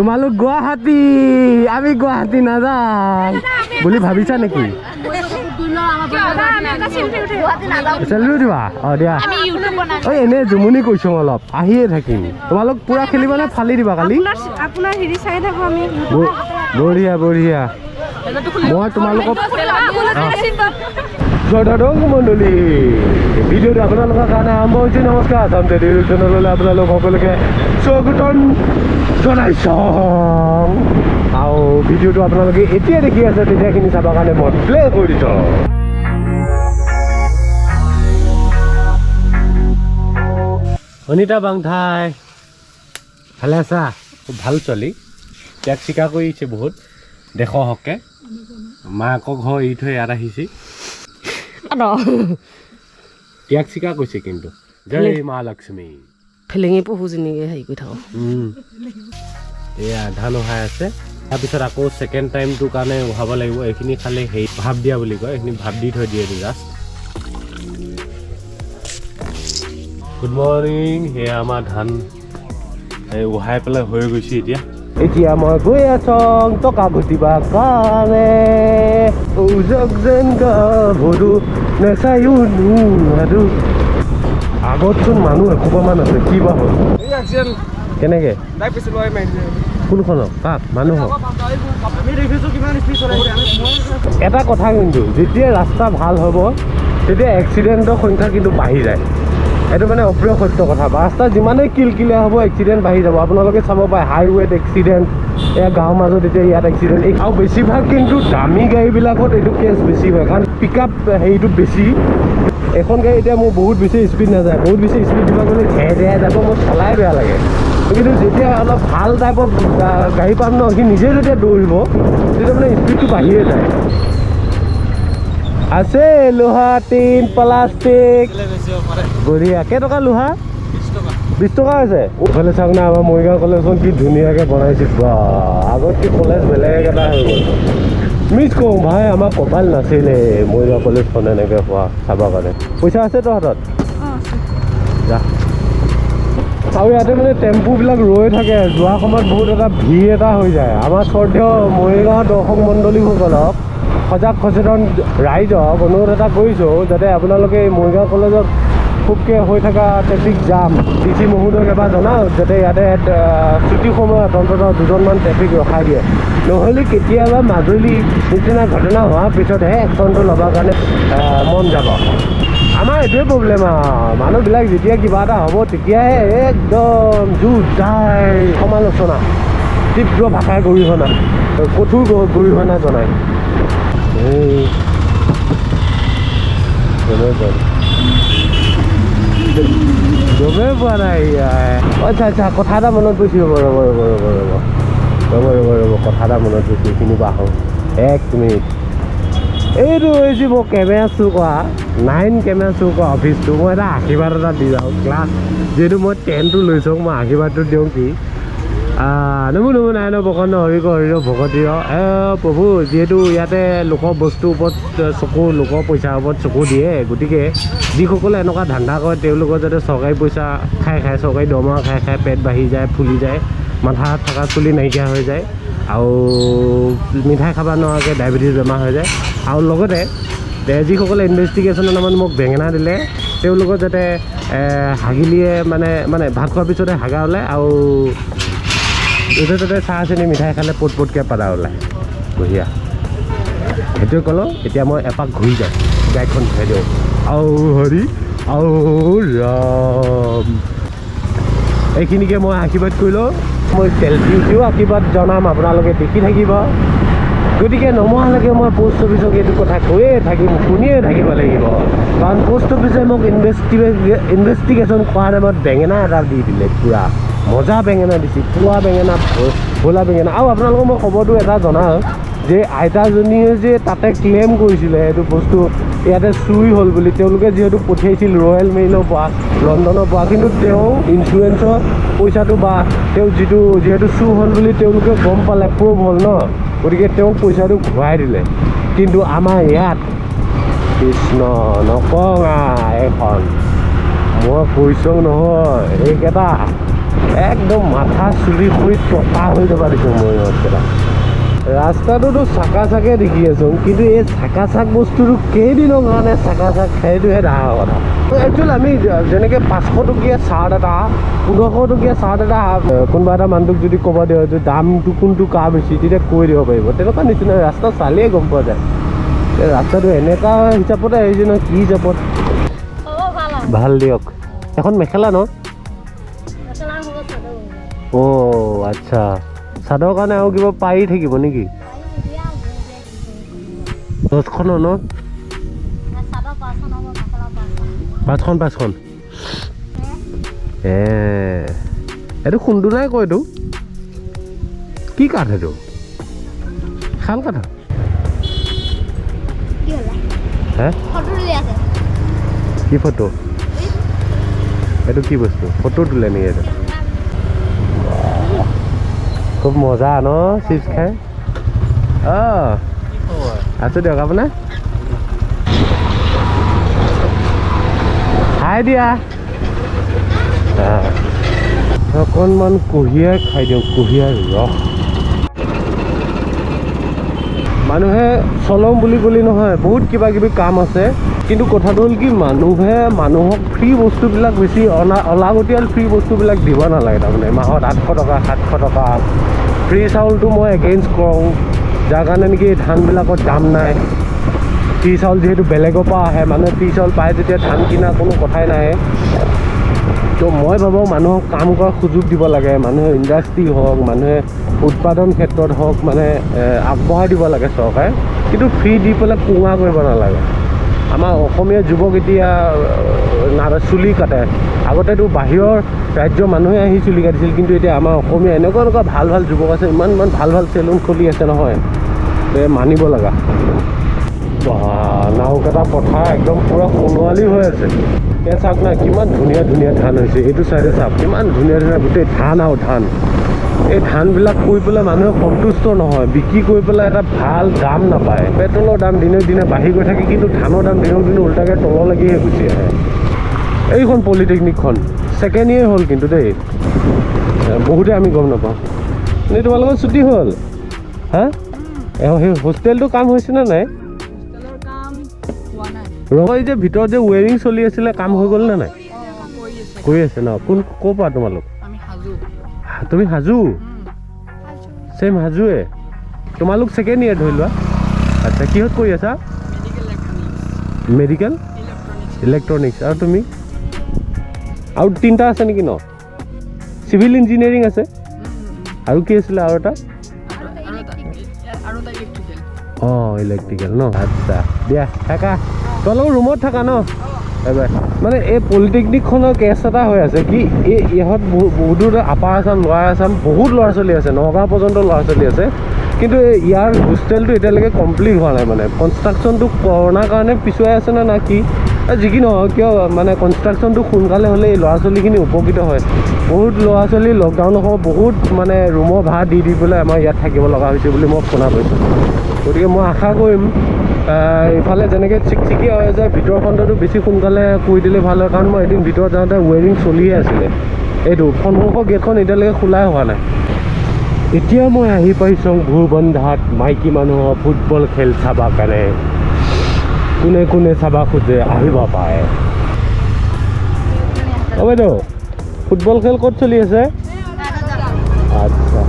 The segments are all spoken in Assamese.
তোমালোক গুৱাহাটী আমি গুৱাহাটী নাযাওঁ বুলি ভাবিছা নেকি চেলফি উঠিবা অঁ দিয়া ঐ এনে জুমুনি কৈছোঁ অলপ আহিয়ে থাকিম তোমালোক পুৰা খেলিবা নে ফালি দিবা কালি বঢ়িয়া বঢ়িয়া মই তোমালোকক জয়দং মণ্ডলী ভিডিঅ'টো আপোনালোকৰ কাৰণে আৰম্ভ হৈছে নমস্কাৰ ইউটিউব চেনেললৈ আপোনালোক সকলোকে স্বাগতম জনাইছোঁ আৰু ভিডিঅ'টো আপোনালোকে এতিয়া দেখি আছে তেতিয়াখিনি চাবৰ কাৰণে মই প্লে কৰি দিছোঁ অনিতা বাংঠাই ভালে আছা খুব ভাল ছোৱালী ইয়াক চিকাৰ কৰিছে বহুত দেশ হকে মাকক ঘৰ এৰি থৈ ইয়াত আহিছে ইয়াক চিকাৰ কৰিছে কিন্তু জয় মা লক্ষ্মী ফেলেঙি পহুজনীকে হেৰি কৰি থাকোঁ এয়া ধান উহাই আছে তাৰপিছত আকৌ ছেকেণ্ড টাইমটোৰ কাৰণে উহাব লাগিব এইখিনি খালে সেই ভাপ দিয়া বুলি কয় এইখিনি ভাপ দি থৈ দিয়ে জাষ্ট গুড মৰ্ণিং সেয়া আমাৰ ধান উহাই পেলাই হৈ গৈছে এতিয়া মই গৈ আছোঁ টকা ঘটিবৰ কাৰণে যেন গাভৰু নেচায়ো নোৱাৰো আগতচোন মানুহ এসোপামান আছে কি বা হ'ল কেনেকে কোনখনক কাক মানুহক এটা কথা কিন্তু যেতিয়া ৰাস্তা ভাল হ'ব তেতিয়া এক্সিডেণ্টৰ সংখ্যা কিন্তু বাঢ়ি যায় এইটো মানে অপ্ৰিয় সত্য কথা ৰাস্তা যিমানেই কিলকিলীয়া হ'ব এক্সিডেণ্ট বাঢ়ি যাব আপোনালোকে চাব পাৰে হাইৱেত এক্সিডেণ্ট এয়া গাঁৱৰ মাজত এতিয়া ইয়াত এক্সিডেণ্ট আৰু বেছিভাগ কিন্তু দামী গাড়ীবিলাকত এইটো কেছ বেছি হয় কাৰণ পিক আপ হেৰিটো বেছি এখন গাড়ী এতিয়া মোৰ বহুত বেছি স্পীড নাযায় বহুত বেছি স্পীড দিব গ'লে ঘেৰাই যাব মোৰ চলাই বেয়া লাগে কিন্তু যেতিয়া অলপ ভাল টাইপৰ গাড়ী পাম ন সি নিজে যেতিয়া দৌৰিব তেতিয়া মানে স্পীডটো বাঢ়িয়ে যায় আছে লোহা টিন প্লাষ্টিক বঢ়িয়া কেইটকা লোহা 20 টকা আছে এইফালে চাওক না আমাৰ মৰিগাঁও কলেজখন কি ধুনীয়াকৈ বনাইছে বা আগত কি কলেজ বেলেগ এটা হৈ গ'ল মিছ কৰোঁ ভাই আমাৰ কপাল নাছিলে মৰিগাঁও কলেজখন এনেকৈ হোৱা চাবৰ কাৰণে পইচা আছে তোৰ হাতত যা আৰু ইয়াতে মানে টেম্পুবিলাক ৰৈ থাকে যোৱা সময়ত বহুত এটা ভিৰ এটা হৈ যায় আমাৰ শ্ৰদ্ধেয় মৰিগাঁও দৰ্শক মণ্ডলীসকলক সজাগ সচেতন ৰাইজক অনুৰোধ এটা কৰিছোঁ যাতে আপোনালোকে মৰিগাঁও কলেজত খুবকৈ হৈ থকা ট্ৰেফিক জাম DC মহোদয়ক এবাৰ জনাওক যাতে ইয়াতে ছুটি সময়ত অন্ততঃ দুজনমান ট্ৰেফিক ৰখাই দিয়ে নহ'লে কেতিয়াবা মাজুলী নিচিনা ঘটনা হোৱাৰ পিছতহে একশ্যনটো ল'বৰ কাৰণে মন যাব আমাৰ এইটোৱে প্ৰব্লেম আৰু মানুহবিলাক যেতিয়া কিবা এটা হ'ব তেতিয়াহে একদম জোৰদাৰ সমালোচনা তীব্ৰ ভাষাৰ গৰিহণা কঠোৰ গৰিহণা জনায় গমেই পোৱা নাই আচ্ছা আচ্ছা কথা এটা মনত পৰিছে ৰ'ব কথা এটা মনত পৰিছে এইখিনি আহোঁ 1 মিনিট এইটো হৈছে মই কেমেৰা চুৰ কৰা 9 কেমেৰা চুৰ কৰা অফিচটো মই এটা আশীৰ্বাদ এটা দি যাওঁ ক্লাছ যিহেতু মই 10টো লৈছোঁ মই আশীৰ্বাদটো দিওঁ কি নমো নাৰায়ণ বকন্ন হৰিক হৰিৰ ভকতিৰ প্ৰভু যিহেতু ইয়াতে লোকৰ বস্তুৰ ওপৰত চকু লোকৰ পইচাৰ ওপৰত চকু দিয়ে গতিকে যিসকলে এনেকুৱা ধান্দা কৰে তেওঁলোকৰ যাতে চৰকাৰী পইচা খাই চৰকাৰী দৰমহা খাই পেট বাঢ়ি যায় ফুলি যায় মাথাত থকা চুলি নাইকিয়া হৈ যায় আৰু মিঠাই খাব নোৱাৰাকৈ ডায়েবেটিছ বেমাৰ হৈ যায় আৰু লগতে যিসকলে ইনভেষ্টিগেশ্যনৰ নামত মোক বেঙেনা দিলে তেওঁলোকৰ যাতে হাগিলিয়ে মানে ভাত খোৱাৰ পিছতে হাগা ওলায় আৰু য'তে ত'তে চাহ চেনি মিঠাই খালে পটকৈ পাদা ওলায় বঢ়িয়া সেইটোৱে ক'লোঁ এতিয়া মই এপাক ঘূৰি যাওঁ গাড়ীখন ঘূৰাই দিওঁ আৰু হৰি আৰু ৰাম এইখিনিকে মই আশীৰ্বাদ কৰিলোঁ মই চেলফি উঠিও আশীৰ্বাদ জনাম আপোনালোকে দেখি থাকিব গতিকে নমোৱালৈকে মই পোষ্ট অফিচক এইটো কথা কৈয়ে থাকিম শুনিয়ে থাকিব লাগিব কাৰণ পোষ্ট অফিচে মোক ইনভেষ্টিগেশ্যন কৰাৰ নামত বেঙেনা এটা দি দিলে পূৰা মজা বেঙেনা দিছে পুৱা বেঙেনা ভোলা বেঙেনা আৰু আপোনালোকক মই খবৰটো এটা জনাওঁ যে আইতাজনীয়ে যে তাতে ক্লেইম কৰিছিলে সেইটো বস্তু ইয়াতে চুৰি হ'ল বুলি তেওঁলোকে যিহেতু পঠিয়াইছিল ৰয়েল মেইলৰ পৰা লণ্ডনৰ পৰা কিন্তু তেওঁ ইঞ্চুৰেঞ্চৰ পইচাটো বা তেওঁ যিহেতু চুৰ হ'ল বুলি তেওঁলোকে গম পালে প্ৰুভ হ'ল ন গতিকে তেওঁক পইচাটো ঘূৰাই দিলে কিন্তু আমাৰ ইয়াত কৃষ্ণ নকওঁ এখন মই কৈছোঁ নহয় এইকেইটা একদম মাথা চুলি ফুৰি টপা হৈ যাব দিছোঁ মই ইহঁতকেইটা ৰাস্তাটোতো চাকা চাকে দেখি আছোঁ কিন্তু এই চাকা চাক বস্তুটো কেইদিনৰ কাৰণে চাকা চাক সেইটোহে ডাঙৰ কথা একচুৱেলি আমি যেনেকৈ 500 টকীয়া চাৰ্ট এটা 1500 টকীয়া চাৰ্ট এটা কোনোবা এটা মানুহটোক যদি ক'ব দিয়ে যে দামটো কোনটো কাৰ বেছি তেতিয়া কৈ দিব পাৰিব তেনেকুৱা নিচিনা ৰাস্তা চালেই গম পোৱা যায় ৰাস্তাটো এনেকুৱা হিচাপতে আহিছে নহয় কি হিচাপত ভাল দিয়ক এখন মেখেলা ন অ' আচ্ছা চাদৰ কাৰণে আৰু কিবা পাৰি থাকিব নেকি 10খনৰ ন 5খন এইটো খুন্দুনাই কয় এইটো কি কাঠ এইটো শাল কাঠ হে কি ফটো এইটো কি বস্তু ফটো তোলে নেকি এইটো খুব মজা ন চিপছ খাই আছোঁ দিয়ক আপোনাৰ খাই দিয়া অকণমান কুঁহিয়াৰ খাই দিওঁ কুঁহিয়াৰ ৰস মানুহে চলম বুলি নহয় বহুত কিবা কিবি কাম আছে কিন্তু কথাটো হ'ল কি মানুহে মানুহক ফ্ৰী বস্তুবিলাক বেছি অলাগতিয়াল ফ্ৰী বস্তুবিলাক দিব নালাগে তাৰমানে মাহত 800 টকা 700 টকা ফ্ৰী চাউলটো মই এগেইনষ্ট কৰোঁ যাৰ কাৰণে নেকি ধানবিলাকৰ দাম নাই ফ্ৰী চাউল যিহেতু বেলেগৰ পৰা আহে মানুহে ফ্ৰী চাউল পায় যেতিয়া ধান কিনা কোনো কথাই নাই তো মই ভাবোঁ মানুহক কাম কৰাৰ সুযোগ দিব লাগে মানুহে ইণ্ডাষ্ট্ৰি হওক মানুহে উৎপাদন ক্ষেত্ৰত হওক মানে আগবঢ়াই দিব লাগে চৰকাৰে কিন্তু ফ্ৰী দি পেলাই পুঙা কৰিব নালাগে আমাৰ অসমীয়া যুৱক এতিয়া চুলি কাটে আগতেতো বাহিৰৰ ৰাজ্যৰ মানুহে আহি চুলি কাটিছিল কিন্তু এতিয়া আমাৰ অসমীয়া এনেকুৱা ভাল যুৱক আছে ইমান ভাল চেলুন খুলি আছে নহয় মানিব লগা নাওকেইটা পথাৰ একদম পূৰা সোণোৱালী হৈ আছে এয়া চাওক না কিমান ধুনীয়া ধান হৈছে এইটো চাইডে চাওক কিমান ধুনীয়া গোটেই ধান আৰু ধান এই ধানবিলাক কৰি পেলাই মানুহে সন্তুষ্ট নহয় বিক্ৰী কৰি পেলাই এটা ভাল দাম নাপায় পেট্ৰলৰ দাম দিনে দিনে বাঢ়ি গৈ থাকে কিন্তু ধানৰ দাম দিনক দিনে উল্টাকৈ তললৈকেহে গুচি আহে এইখন পলিটেকনিকখন ছেকেণ্ড ইয়েৰ হ'ল কিন্তু দেই বহুতে আমি গম নাপাওঁ এনেই তোমালোকৰ ছুটি হ'ল হা সেই হোষ্টেলটো কাম হৈছেনে নাই ৰয় যে ভিতৰত যে ৱেৰিং চলি আছিলে কাম হৈ গ'ল নে নাই কৰি আছে ন ক'ৰ পৰা তোমালোক তুমি হাজো চেম হাজোৱে তোমালোক ছেকেণ্ড ইয়েৰ ধৰি লোৱা আচ্ছা কিহত কৰি আছা মেডিকেল ইলেক্ট্ৰনিক্স আৰু তুমি আৰু 3টা আছে নেকি ন চিভিল ইঞ্জিনিয়াৰিং আছে আৰু কি আছিলে আৰু এটা অঁ ইলেক্ট্ৰিকেল ন আচ্ছা দিয়া থাকা তোমালোকৰ ৰুমত থাকা ন এবাৰ মানে এই পলিটেকনিকখনৰ কেছ এটা হৈ আছে কি এই ইহঁত বহুত আপাৰ আছাম লোৱাৰ আছাম বহুত ল'ৰা ছোৱালী আছে নগাঁও পৰ্যন্ত ল'ৰা ছোৱালী আছে কিন্তু ইয়াৰ হোষ্টেলটো এতিয়ালৈকে কমপ্লিট হোৱা নাই মানে কনষ্ট্ৰাকশ্যনটো কৰোণাৰ কাৰণে পিছুৱাই আছে নে কি যি কি নহয় কিয় মানে কনষ্ট্ৰাকশ্যনটো সোনকালে হ'লে এই ল'ৰা ছোৱালীখিনি উপকৃত হয় বহুত ল'ৰা ছোৱালী লকডাউনৰ সময়ত বহুত মানে ৰুমৰ ভাড়া দি পেলাই আমাৰ ইয়াত থাকিব লগা হৈছে বুলি মই শুনা পাইছোঁ গতিকে মই আশা কৰিম ইফালে যেনেকৈ চিকচিকীয়া হৈ যায় ভিতৰ খণ্ডটো বেছি সোনকালে কৰি দিলে ভাল হয় কাৰণ মই এদিন ভিতৰত যাওঁতে ৱেৰিং চলিয়ে আছিলে এইটো সন্মুখৰ গেটখন এতিয়ালৈকে খোলাই হোৱা নাই এতিয়া মই আহি পাইছোঁ ভোৰবন্ধাত মাইকী মানুহৰ ফুটবল খেল চাবৰ কাৰণে কোনে চাব খোজে আহিব পাৰে অঁ বাইদেউ ফুটবল খেল ক'ত চলি আছে আচ্ছা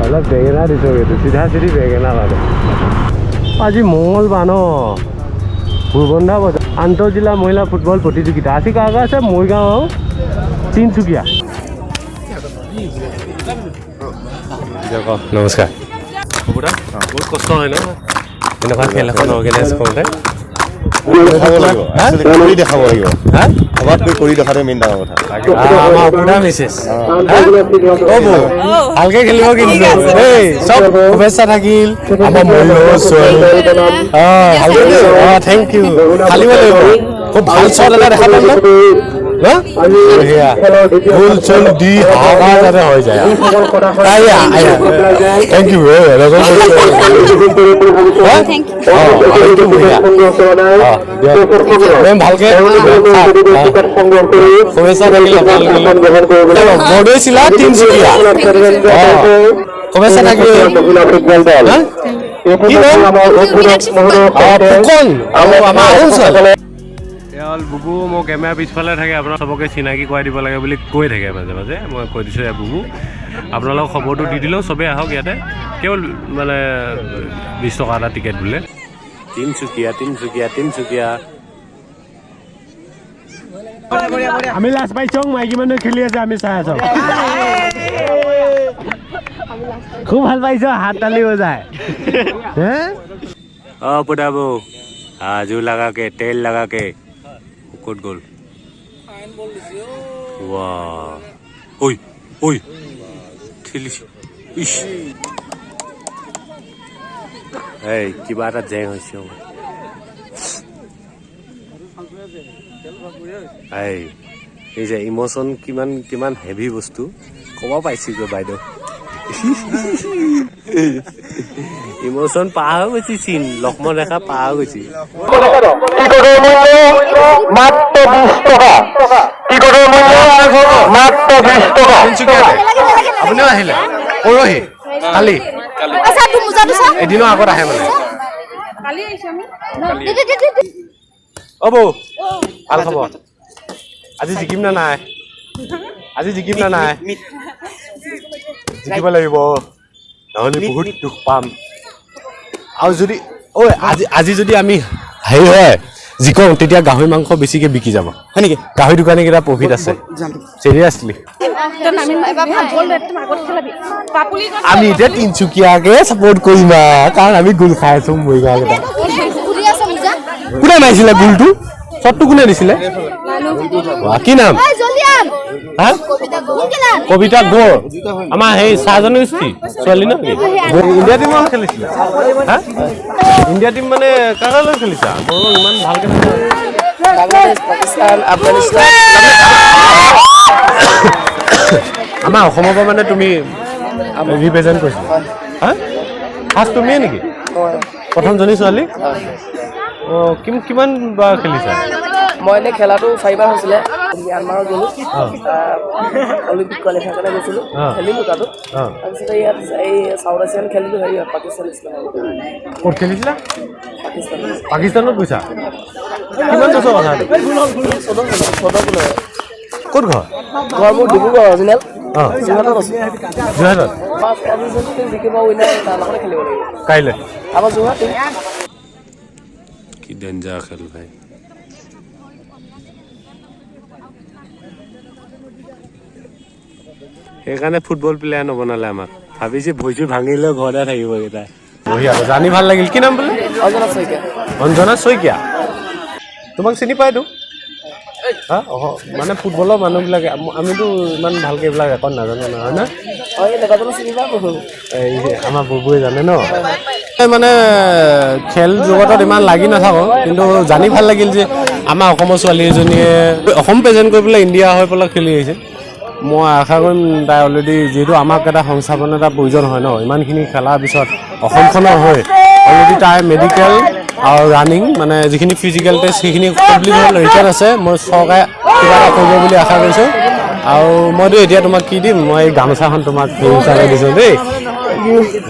অলপ বেঙেনা দিছোঁ এইটো চিধা বেঙেনা লাগে আজি মঙ্গলবাৰ ন ভোৰবন্ধা বজাৰ আন্তঃজিলা মহিলা ফুটবল প্ৰতিযোগিতা আজি কাৰ আছে মৰিগাঁও তিনিচুকীয়া নমস্কাৰ বহুত কষ্ট হয় ন এনেকুৱা খেল এখন অৰ্গেনাইজ কৰোঁতে দেখাব লাগিব কৰি দেখাটো মেইন ডাঙৰ কথা ভালকে খেলিব কিন্তু চব শুভেচ্ছা থাকিল থেংক ইউ খেলিব লাগিব খুব ভাল শ্বট এটা দেখা পাম ফুল চুল দি হাহাকাৰ যাতে হৈ যায় থেংক ইউ ভালকে শুভেচ্ছা থাকিল বৰদৈচিলা তিনিচুকীয়া শুভেচ্ছা থাকিল বুবু মোৰ কেমেৰা পিছফালে থাকে আপোনাৰ চবকে চিনাকি কৰাই দিব লাগে বুলি কৈ থাকে মাজে মাজে মই কৈ দিছোঁ বুবু আপোনালোকক খবৰটো দি দিলেও চবেই আহক ইয়াতে কেৱল মানে 20 টকা এটা টিকেট বোলে তিনিচুকীয়া তিনিচুকীয়া তিনিচুকীয়া আমি লাজ পাইছোঁ মাইকী মানুহে খেলি আছে আমি চাই আছোঁ খুব ভাল পাইছোঁ হাত তালি বজায় অঁ পুতাবু आजू लगा के तेल लगा के कोट गोल वाह ओय ओय ठिलिस इश ए किबा এটা জেং হৈছে এই যে ইমোশন কিমান কিমান হেভি বস্তু কব পাইছি গো বাইদেউ ইমোশন পাৰ হৈ গৈছি চিন লক্ষ্মণ ৰেখা পাৰ হৈ গৈছি মাত্ৰ 20 টকা টিকটৰ মূল্য মাত্ৰ 20 টকা আপুনি আহিলে পৰহি কালি আচ্ছা তুমি মুজাটো চা এদিনৰ আগত আহে মানে কালি আহিছো আমি অ বৌ ভাল খবৰ আজি জিকিম না নাই আজি জিকিম না নাই জিকিব লাগিব নহ'লে বহুত দুখ পাম আৰু যদি ঐ আজি যদি আমি হেৰি হয় জিকো তেতিয়া গাহৰি মাংস বেছিকে বিকি যাব হয় নেকি গাহৰি দোকানী কেইটা প্ৰফিট আছে চিৰিয়াছলি আমি এতিয়া তিনিচুকীয়াকে ছাপোৰ্ট কৰিম কাৰণ আমি গোল খাই আছো মৰিগাঁও কেইটা কোনে মাৰিছিলে গোলটো শ্বটটো কোনে দিছিলে কি নাম কবিতা গৌৰ আমাৰ সেই চাহজনী ছোৱালী ন ইণ্ডিয়া টিমৰ খেলিছিলে ইণ্ডিয়া টিম মানে কাৰোবাৰ লৈ খেলিছা মই ইমান ভালকে আমাৰ অসমৰ পৰা মানে তুমি ৰিপ্ৰেজেণ্ট কৰিছিলা ফাৰ্ষ্ট তুমিয়ে নেকি প্ৰথমজনী ছোৱালী অঁ কিমান বাৰ খেলিছা মই এনে খেলাটো 4 বাৰ হৈছিলে ম্যানমাৰত গ'লো অলিম্পিক কোৱালিফাই কাৰণে গৈছিলোঁ খেলিলোঁ তাতো তাৰপিছত ইয়াত এই চাউথ এছিয়ান খেলিলোঁ হেৰি পাকিস্তান ক'ত খেলিছিলা পাকিস্তানত গৈছা কিমান বছৰ কথা ক'ত ঘৰ মোৰ ডিব্ৰুগড় অৰিজিনেল যোৰহাটত আছোঁ যোৰহাটত জিকিব উইনাৰ তাৰ লগতে খেলিব লাগিব কাইলৈ আমাৰ যোৰহাট কি ডেঞ্জাৰ খেল ভাই সেইকাৰণে ফুটবল প্লেয়াৰ নবনালে আমাক ভাবিছে ভৰিটো ভাঙিলেও ঘৰতে থাকিব কেইটা বঢ়িয়া জানি ভাল লাগিল কি নাম বোলে অঞ্জনা শইকীয়া তোমাক চিনি পাইতো মানে ফুটবলৰ মানুহবিলাকে আমিতো ইমান ভালকে এইবিলাক ৰেকৰ্ড নাজানো নহয় না আমাৰ বুবুৱে জানে ন মানে খেল জগতত ইমান লাগি নাথাকোঁ কিন্তু জানি ভাল লাগিল যে আমাৰ অসমৰ ছোৱালী এজনীয়ে অসম প্ৰেজেণ্ট কৰি পেলাই ইণ্ডিয়া হৈ পেলাই খেলি আহিছে মই আশা কৰিম তাই অলৰেডি যিহেতু আমাক এটা সংস্থাপন এটা প্ৰয়োজন হয় ন ইমানখিনি খেলাৰ পিছত অসমখনৰ হৈ অলৰেডি তাই মেডিকেল আৰু ৰানিং মানে যিখিনি ফিজিকেল টেষ্ট সেইখিনি কমপ্লিট হ'ল ৰিটাৰ্ণ আছে মই চৰকাৰে কিবা এটা কৰিব বুলি আশা কৰিছোঁ আৰু মইতো এতিয়া তোমাক কি দিম মই এই গামোচাখন তোমাক হিচাপে দিছোঁ দেই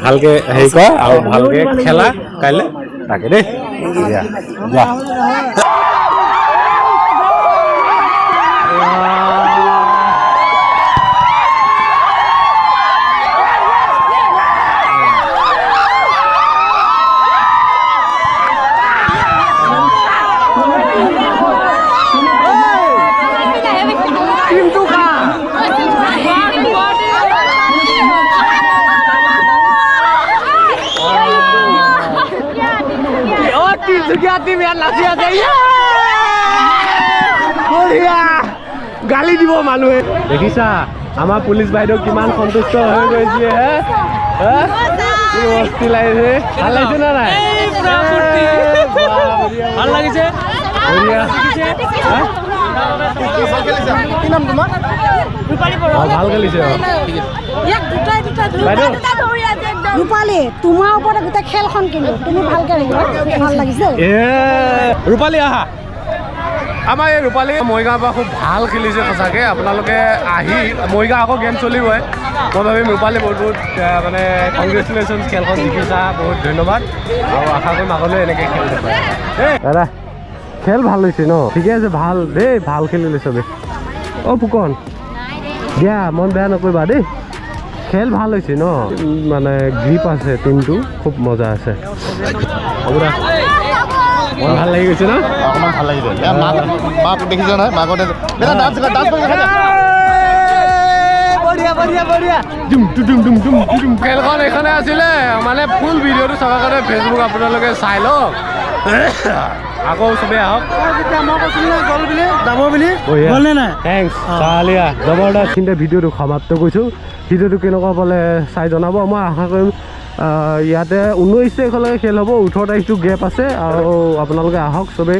ভালকৈ হেৰি কৰা আৰু ভালকৈ খেলা কাইলৈ তাকে দেই দিয়া যোৱা গালি দিব মানুহে দেখিছা আমাৰ পুলিচ বাইদেউ কিমান সন্তুষ্ট হৈ গৈছে ভাল লাগিছে না নাই ভাল লাগিছে কি নাম তোমাৰ? ভাল খেলিছে ৰূপালী তোমাৰ ওপৰতে গোটেই খেলখন কিন্তু তুমি ভালকে ভাল লাগিছে ৰূপালী আহা আমাৰ এই ৰূপালী মৰিগাঁৱৰ পৰা খুব ভাল খেলিছে সঁচাকৈ আপোনালোকে আহি মৰিগাঁও আকৌ গেম চলিবই মই ভাবিম ৰূপালী বহুত বহুত মানে কংগ্ৰেচুলেশ্যন খেলখন জিকিছা বহুত ধন্যবাদ আৰু আশা কৰিম আগলৈ এনেকৈ খেলি থাকে দাদা খেল ভাল হৈছে ন ঠিকে আছে ভাল দেই ভাল খেলিলে চবে অ' ফুকন দিয়া মন বেয়া নকৰিবা দেই খেল ভাল হৈছে ন মানে গ্ৰিপ আছে টিমটো খুব মজা আছে হ'ব দা মন ভাল লাগি গৈছে ন অকণমান ভাল লাগিছে মাক দেখিছ নহয় মাকতে খেলখন এইখনে আছিলে মানে ফুল ভিডিঅ'টো চাবৰ কাৰণে ফেচবুক আপোনালোকে চাই লওক আকৌ চবেই আহক থেংকছ চালিয়া জবৰদস্ত কিন্তু ভিডিঅ'টো সমাপ্ত কৰিছোঁ ভিডিঅ'টো কেনেকুৱা পালে চাই জনাব মই আশা কৰিম ইয়াতে 19 তাৰিখলৈকে খেল হ'ব 18 তাৰিখটো গেপ আছে আৰু আপোনালোকে আহক চবেই